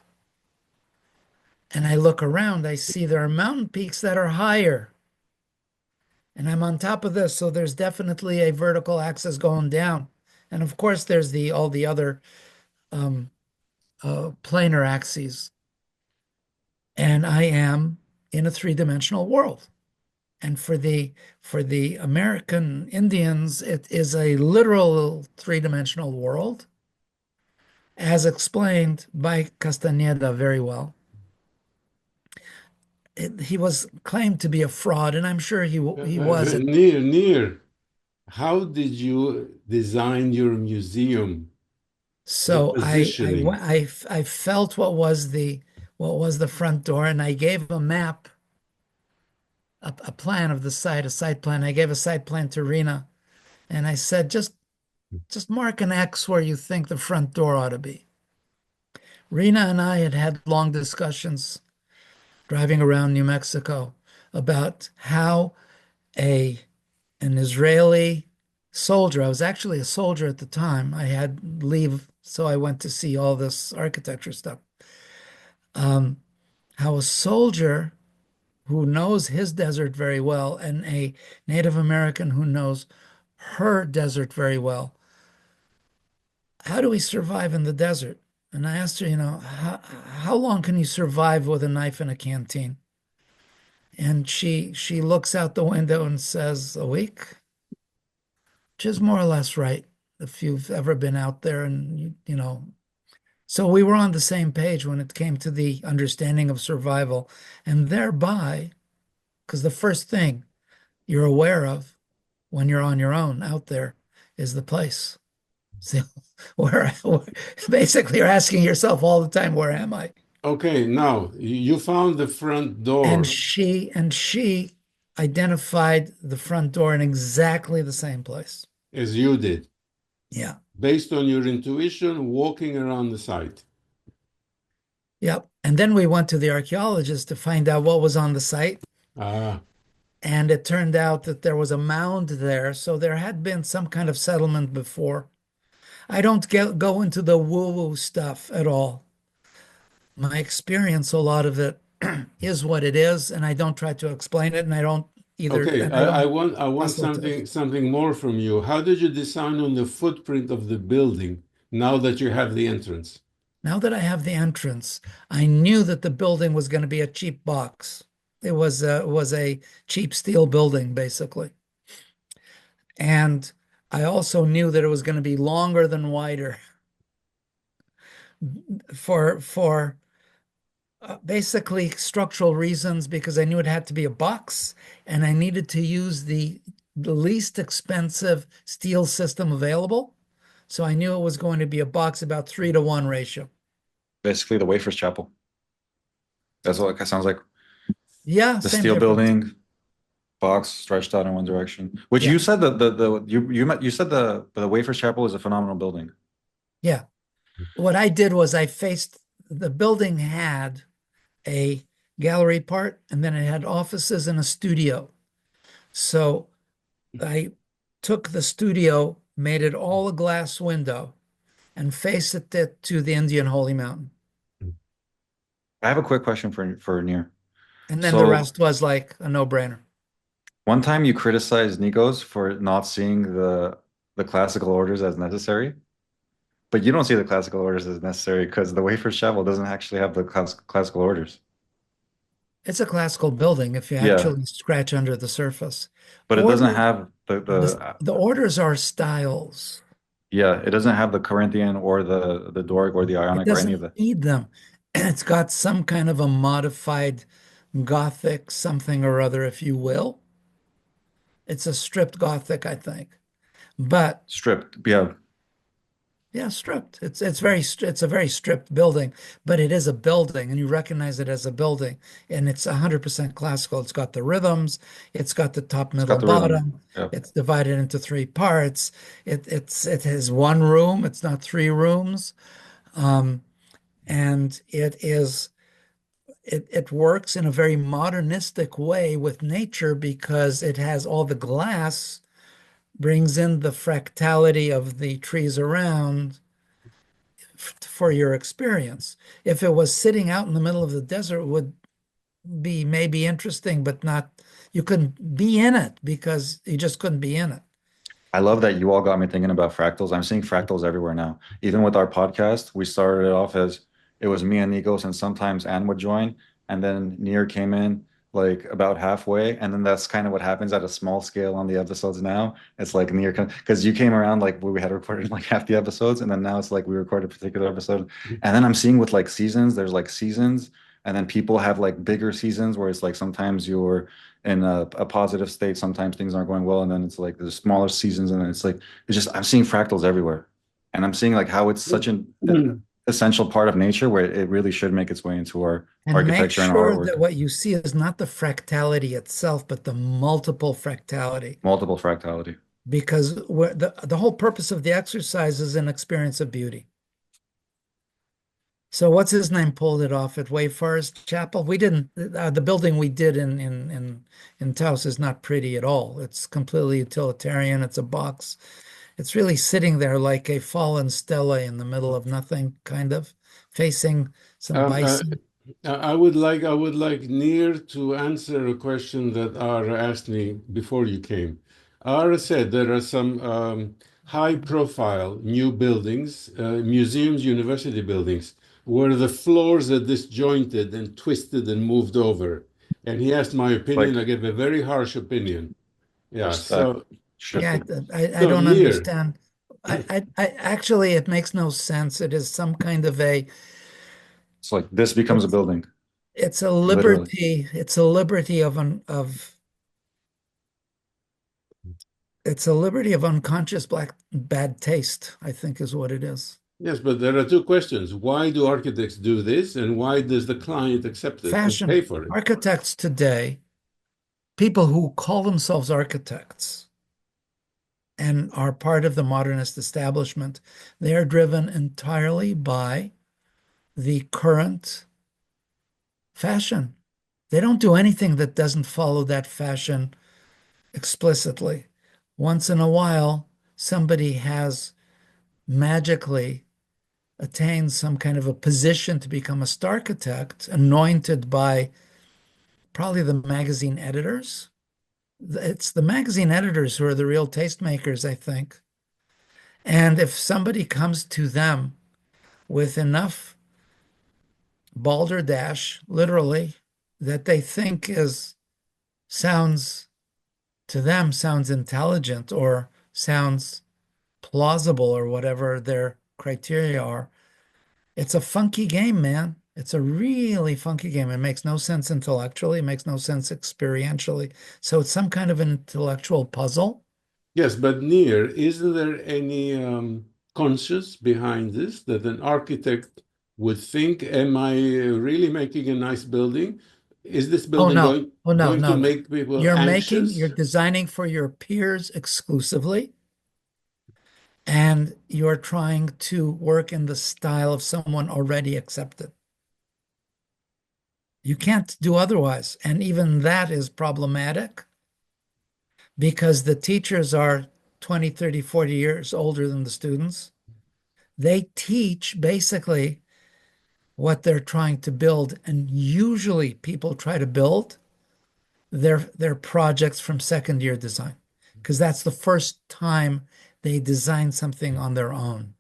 and I look around, I see there are mountain peaks that are higher. And I'm on top of this, so there's definitely a vertical axis going down. And of course, there's all the other planar axes. And I am in a three-dimensional world. And for the American Indians, it is a literal three-dimensional world, as explained by Castaneda very well. He was claimed to be a fraud, and I'm sure he was. Nir, how did you design your museum? The So positioning. I felt what was the front door, and I gave a map, a plan of the site, a site plan. I gave a site plan to Rena, and I said, just mark an X where you think the front door ought to be. Rena and I had long discussions driving around New Mexico about how an Israeli soldier, I was actually a soldier at the time. I had leave, so I went to see all this architecture stuff. How a soldier who knows his desert very well and a Native American who knows her desert very well, how do we survive in the desert? And I asked her, how long can you survive with a knife in a canteen? And she looks out the window and says, a week, which is more or less right if you've ever been out there and So we were on the same page when it came to the understanding of survival, and thereby, because the first thing you're aware of when you're on your own out there is the place. So where basically you're asking yourself all the time, where am I? Okay, now you found the front And door she identified the front door in exactly the same place. as you did, Yeah. based on your intuition, walking around the site. Yep. And then we went to the archaeologist to find out what was on the site. Ah, And it turned out that there was a mound there. So there had been some kind of settlement before. I don't go into the woo-woo stuff at all. My experience, a lot of it is what it is, and I don't try to explain it, and I don't either, okay. and I I don't want proselytize. something more from you. How did you decide on the footprint of the building now that you have the entrance? Now that I have the entrance, I knew that the building was going to be a cheap box. It was a cheap steel building, basically. And I also knew that it was going to be longer than wider for basically structural reasons, because I knew it had to be a box and I needed to use the least expensive steel system available. So I knew it was going to be a box about 3-to-1 ratio. Basically, the Wayfarers Chapel. That's what it sounds like. Yeah, The same steel difference. building, box stretched out in one direction. Which Yeah. you said that you said the Wayfarers Chapel is a phenomenal building. Yeah. What I did was I faced the building had a gallery part and then it had offices and a studio. So I took the studio, made it all a glass window, and faced it to the Indian Holy Mountain. I have a quick question for Nir. And then the So rest was like a no-brainer. one time you criticized Nikos for not seeing the classical orders as necessary, but you don't see the classical orders as necessary because the Wayfarers Chapel doesn't actually have the classical orders. It's a classical building if you Yeah, actually scratch under the surface. but it doesn't Order, have the orders are styles. yeah, it doesn't have the Corinthian or the Doric or the It Ionic or any of doesn't the. need them. It's got some kind of a modified Gothic something or other, if you will. It's a stripped Gothic, I think. But Stripped. Yeah, yeah, stripped. It's a very stripped building, but it is a building, and you recognize it as a building, and it's 100% classical. It's got the rhythms, it's got the top, it's middle, got the rhythm. bottom. Yeah. It's divided into three parts. It has one room. It's not three rooms, and it works in a very modernistic way with nature because it has all the glass, brings in the fractality of the trees around for your experience. If it was sitting out in the middle of the desert, it would be maybe interesting, but not, you couldn't be in it because you just couldn't be in it. I love that you all got me thinking about fractals. I'm seeing fractals everywhere now. Even with our podcast, we started it off as it was me and Nikos, and sometimes Anne would join, and then Nir came in like about halfway, and then that's kind of what happens at a small scale on the episodes now. It's like Nir, because you came around like we had recorded like half the episodes, and then now it's like we record a particular episode, and then I'm seeing with like seasons, there's like seasons, and then people have like bigger seasons where it's like sometimes you're in a positive state. Sometimes things aren't going well, and then it's like there's smaller seasons, and then it's like it's just I'm seeing fractals everywhere, and I'm seeing like how it's such an essential part of nature where it really should make its way into our And make architecture and sure artwork. that what you see is not the fractality itself, but the multiple fractality. Multiple fractality. Because the whole purpose of the exercise is an experience of beauty. So what's his name pulled it off at Wayfarers Chapel? We didn't. The building we did in Taos is not pretty at all. It's completely utilitarian. It's a box. It's really sitting there like a fallen stela in the middle of nothing, kind of facing some Um, uh, bison. I would like Nir to answer a question that Ara asked me before you came. Ara said there are some high-profile new buildings, museums, university buildings, where the floors are disjointed and twisted and moved over. And he asked my opinion. Like I gave a very harsh opinion. they're Yeah. stacked, Yeah, shifted. I So don't Nir, understand. I actually it makes no sense. It is some kind of It's like this becomes a it's building, it's a literally. liberty. It's a liberty of it's a liberty of unconscious black bad taste, I think is what it is. yes, but there are two questions. Why do architects do this, and why does the client accept it and Fashion. pay for it? Architects today, people who call themselves architects and are part of the modernist establishment, they are driven entirely by the current fashion. They don't do anything that doesn't follow that fashion explicitly. Once in a while, somebody has magically attained some kind of a position to become a star architect, anointed by probably the magazine editors. It's the magazine editors who are the real tastemakers, I think. And if somebody comes to them with enough balderdash, literally, that they think is sounds to them sounds intelligent or sounds plausible or whatever their criteria are. It's a funky game, man. It's a really funky game. It makes no sense intellectually, it makes no sense experientially. So it's some kind of an intellectual puzzle. Yes, but Nir, isn't there any conscience behind this that an architect would think, am I really making a nice building? is this Oh building no. Oh no, going to no, no. make people anxious? You're designing for your peers exclusively, and you're trying to work in the style of someone already accepted. You can't do otherwise. And even that is problematic because the teachers are 20, 30, 40 years older than the students. They teach basically what they're trying to build. And usually people try to build their projects from second year design because that's the first time they design something on their own.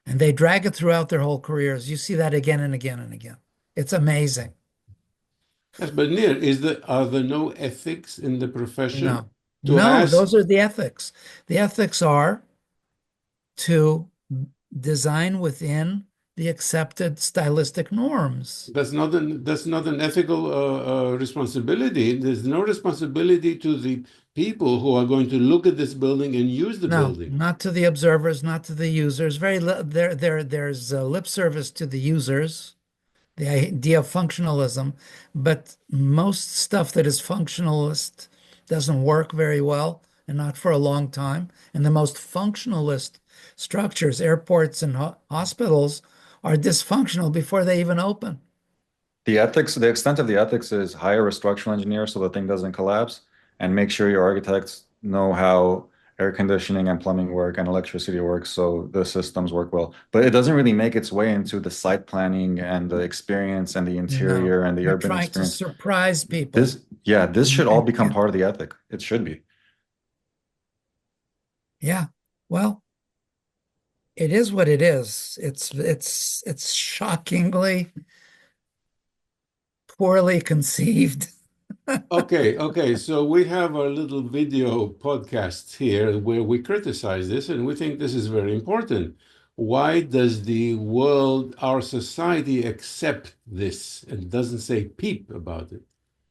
And they drag it throughout their whole careers. You see that again and again and again. It's amazing. Yes, but Nir, are there no ethics in the profession No, to no, ask? those are the ethics. The ethics are to design within the accepted stylistic norms. That's not an ethical responsibility. There's no responsibility to the people who are going to look at this building and use the No, building. not to the observers, not to the users. There's lip service to the users, the idea of functionalism, but most stuff that is functionalist doesn't work very well and not for a long time. And the most functionalist structures, airports and hospitals, are dysfunctional before they even open. The ethics, the extent of the ethics is hire a structural engineer so the thing doesn't collapse and make sure your architects know how air conditioning and plumbing work and electricity works so the systems work well. But it doesn't really make its way into the site planning and the experience and the No, interior and the you're urban trying to experience. surprise people. This should all become And part of the ethic. It should be. yeah, well, it is what it is. It's shockingly poorly conceived. Okay. So we have our little video podcast here where we criticize this, and we think this is very important. Why does the world, our society, accept this and doesn't say peep about it?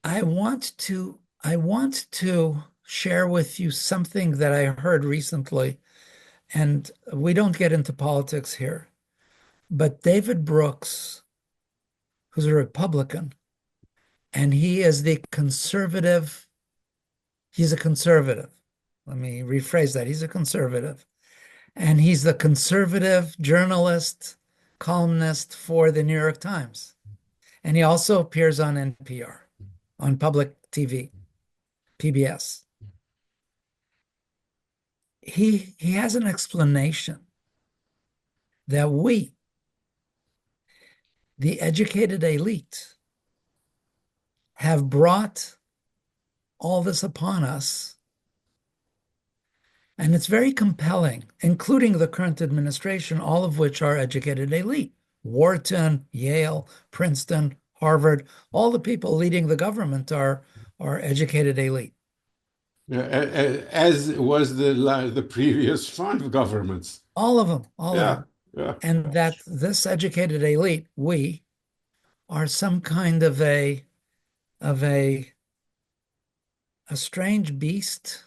I want to share with you something that I heard recently, and we don't get into politics here, but David Brooks, who's a Republican, and he is the conservative, he's a conservative. Let me rephrase that. He's a conservative. And he's the conservative journalist, columnist for the New York Times. And he also appears on NPR, on public TV, PBS. He has an explanation that we, the educated elite, have brought all this upon us. And it's very compelling, including the current administration, all of which are educated elite. Wharton, Yale, Princeton, Harvard, all the people leading the government are educated elite. As was the previous five governments. All of them, all of Yeah, them. yeah. And that this educated elite, we, are some kind of of a a strange beast.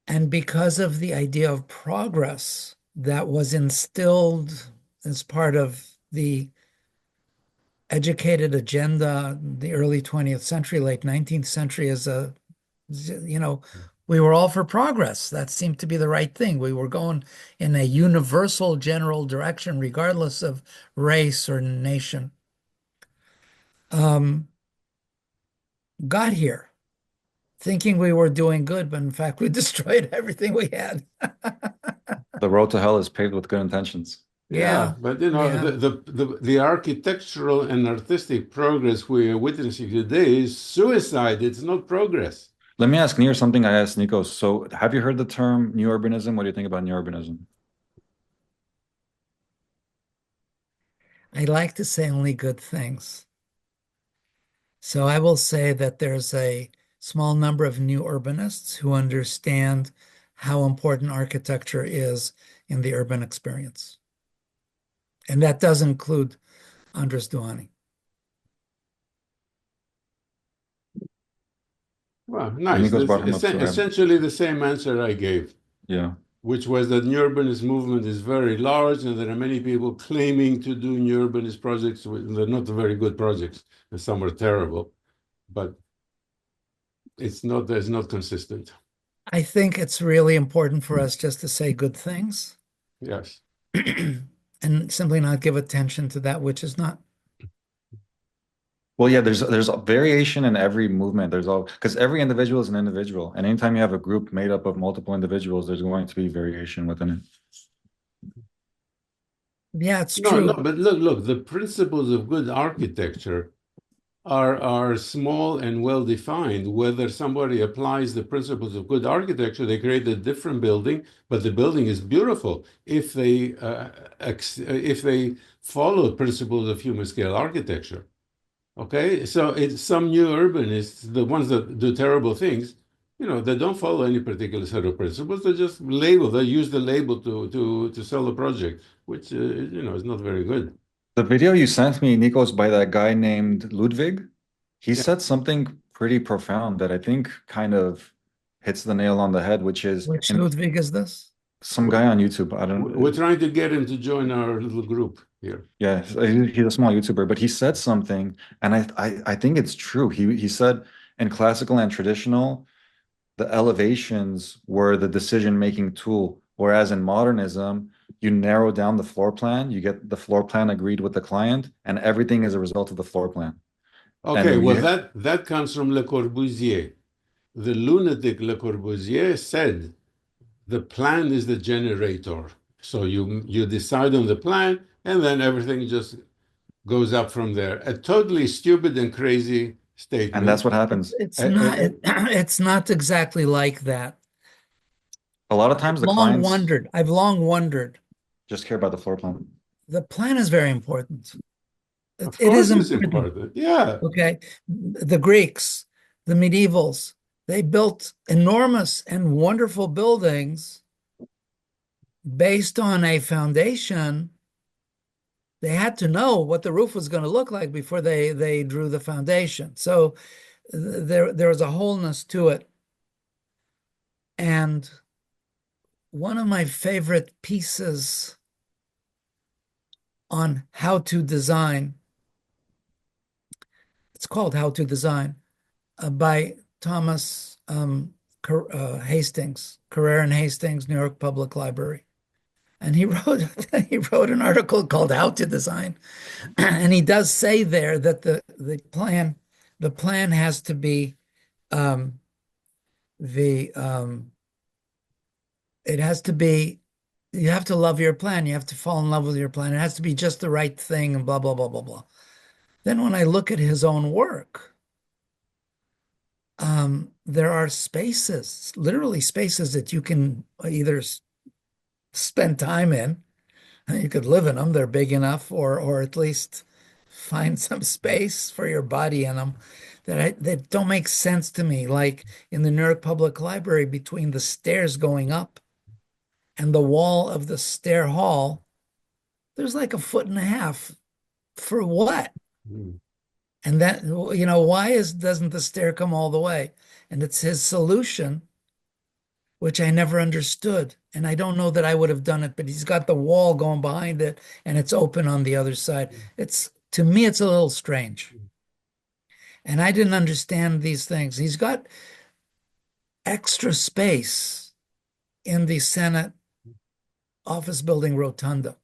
And because of the idea of progress that was instilled as part of the educated agenda in the early 20th century, late 19th century, as a, you know, we were all for progress. That seemed to be the right thing. We were going in a universal general direction, regardless of race or nation. Got here thinking we were doing good, but in fact, we destroyed everything we had. The road to hell is paved with good intentions. Yeah, Yeah, but yeah. the architectural and artistic progress we are witnessing today is suicide. It's not progress. Let me ask Nir something I asked Nikos. So, have you heard the term new urbanism? What do you think about new urbanism? I like to say only good things. So I will say that there's a small number of new urbanists who understand how important architecture is in the urban experience. And that does include Andres Duani. Well, Yeah, nice. Nikos That's brought him up, so I have, essentially the same answer I gave. yeah. which was that new urbanist movement is very large and there are many people claiming to do new urbanist projects. They're not very good projects, and some are terrible, but it's not consistent. I think it's really important for us just to say good things Yes. and simply not give attention to that which is not. Well, yeah, there's a variation in every movement. There's all because every individual is an individual, and anytime you have a group made up of multiple individuals, there's going to be variation within it. Yeah, it's No, true. but look, the principles of good architecture are small and well defined. Whether somebody applies the principles of good architecture, they create a different building, but the building is beautiful if they follow principles of human scale architecture. Okay, so it's some new urbanists, the ones that do terrible things, they don't follow any particular set of principles. They just label. They use the label to sell a project, which is not very good. The video you sent me, Nikos, by that guy named Ludwig, he Yeah. said something pretty profound that I think kind of hits the nail on the head, which is Which Ludwig is this? some guy on YouTube. I We're don't, trying to get him to join our little group here. yeah, he's a small YouTuber, but he said something, and I think it's true. He said in classical and traditional, the elevations were the decision-making tool, whereas in modernism, you narrow down the floor plan, you get the floor plan agreed with the client, and everything is a result of the floor plan. Okay, And well, that comes from Le Corbusier. The lunatic Le Corbusier said the plan is the generator. So you decide on the plan, and then everything just goes up from there. A totally stupid and crazy statement. that's what happens. It's not. It's not exactly like that. A lot of times the clients I've long wondered. just care about the floor plan. The plan is very important. Of It is course, it's important. important. Yeah. Okay. The Greeks, the medievals, they built enormous and wonderful buildings based on a foundation. They had to know what the roof was going to look like before they drew the foundation. So there was a wholeness to it. And one of my favorite pieces on how to design, it's called How to Design, by Thomas Hastings, Carrere and Hastings, New York Public Library. And he wrote an article called How to Design. And he does say there that the plan has to be it has to be, you have to love your plan. You have to fall in love with your plan. It has to be just the right thing and blah, blah, blah, blah, blah. Then when I look at his own work, there are spaces, literally spaces that you can either spend time in, you could live in them, they're big enough, or at least find some space for your body in them that don't make sense to me. Like in the New York Public Library, between the stairs going up and the wall of the stair hall, there's like a foot and a half. For what? Mm. And that, why doesn't the stair come all the way? And it's his solution, which I never understood. And I don't know that I would have done it, but he's got the wall going behind it and it's open on the other side. To me, it's a little strange. And I didn't understand these things. He's got extra space in the Senate office building rotunda.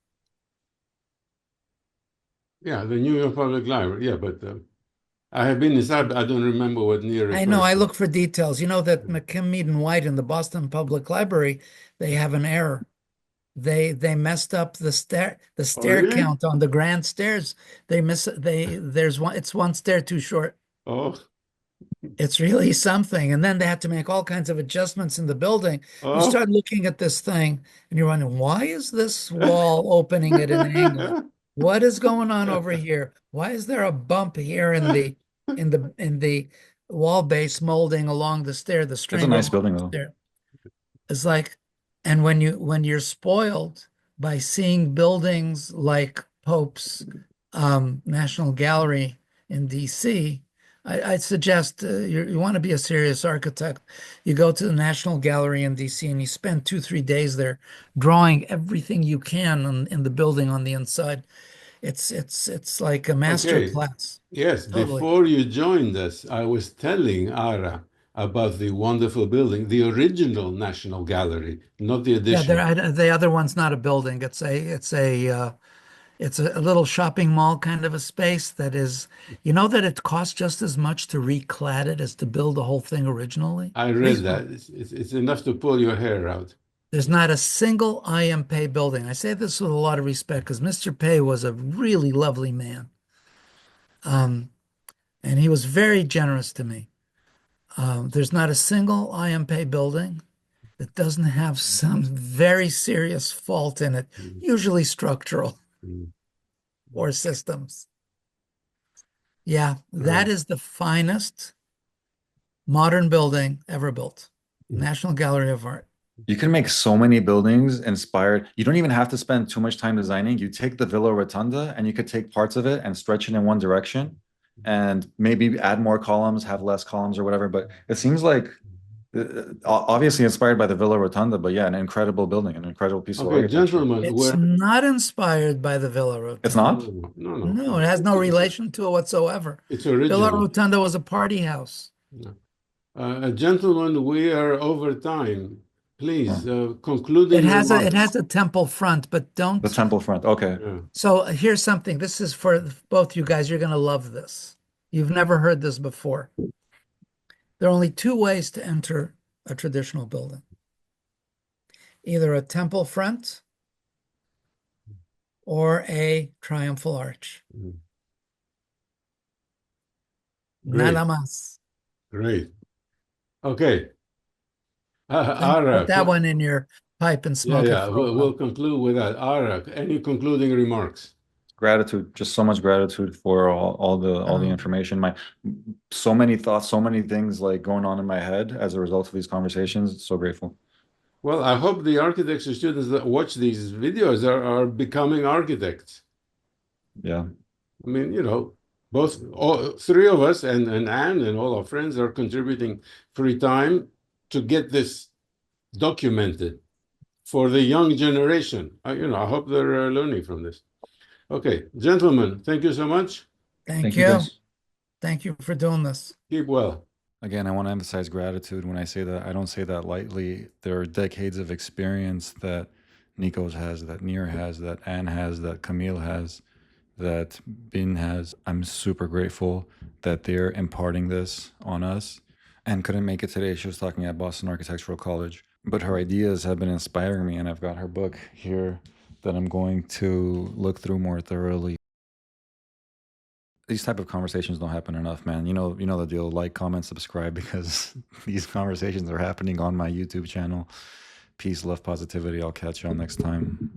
Yeah, the New York Public Library. Yeah, but I have been inside. I don't remember what near. I know. I look for details. You know that McKim, Mead, and White in the Boston Public Library, they have an error. They messed up the stair really? count on the grand stairs. It's one stair too short. Oh, It's really something. And then they had to make all kinds of adjustments in the building. You start looking at this thing and you're wondering, why is this wall opening at an angle? What is going on over here? Why is there a bump here in the wall base molding along the stair, the string? It's a nice building though. Stair? It's like, and when you're spoiled by seeing buildings like Pope's National Gallery in DC, I'd suggest you want to be a serious architect. You go to the National Gallery in DC and you spend 2, 3 days there drawing everything you can in the building on the inside. It's like a master Okay. class. Yes, Totally. before you joined us, I was telling Ara about the wonderful building, the original National Gallery, not the Yeah, addition. the other one's not a building. It's a little shopping mall kind of a space that is, you know that it costs just as much to reclad it as to build the whole thing originally. I read that. It's enough to pull your hair out. There's not a single I.M. Pei building. I say this with a lot of respect because Mr. Pei was a really lovely man. And he was very generous to me. There's not a single I.M. Pei building that doesn't have some very serious fault in it, usually structural Mm. or systems. Yeah, that Right. is the finest modern building ever built. National Gallery of Art. You can make so many buildings inspired. You don't even have to spend too much time designing. You take the Villa Rotunda and you could take parts of it and stretch it in one direction and maybe add more columns, have less columns or whatever. But it seems like obviously inspired by the Villa Rotunda, but yeah, an incredible building, an incredible piece of Okay, architecture. gentlemen, It's not inspired by the Villa It's Rotunda. not? no. No, it has no relation to it whatsoever. It's Villa original. Rotunda was a party house. Gentlemen, we are over time. Please, Oh, concluding It has remarks. a temple front, but the don't. temple front. Okay. Yeah. So here's something. This is for both you guys. You're going to love this. You've never heard this before. There are only two ways to enter a traditional building. Either a temple front or a triumphal arch. Great, Nada más. great. Okay. Put Ara, that one in your pipe and smoke it for a We'll while. conclude with that. Ara, any concluding remarks? Gratitude, just so much gratitude for all the information. So many thoughts, so many things like going on in my head as a result of these conversations. So grateful. Well, I hope the architecture students that watch these videos are becoming architects. Yeah. I mean, all three of us and Anne and all our friends are contributing free time to get this documented for the young generation. I hope they're learning from this. Okay, gentlemen, thank you so much. Thank you, you. guys. Thank you for doing this. Keep well. Again, I want to emphasize gratitude when I say that. I don't say that lightly. There are decades of experience that Nikos has, that Nir has, that Anne has, that Camille has, that Bin has. I'm super grateful that they're imparting this on us. Anne couldn't make it today. She was talking at Boston Architectural College. But her ideas have been inspiring me, and I've got her book here that I'm going to look through more thoroughly. These type of conversations don't happen enough, man. You know the deal. Like, comment, subscribe, because these conversations are happening on my YouTube channel. Peace, love, positivity. I'll catch y'all next time.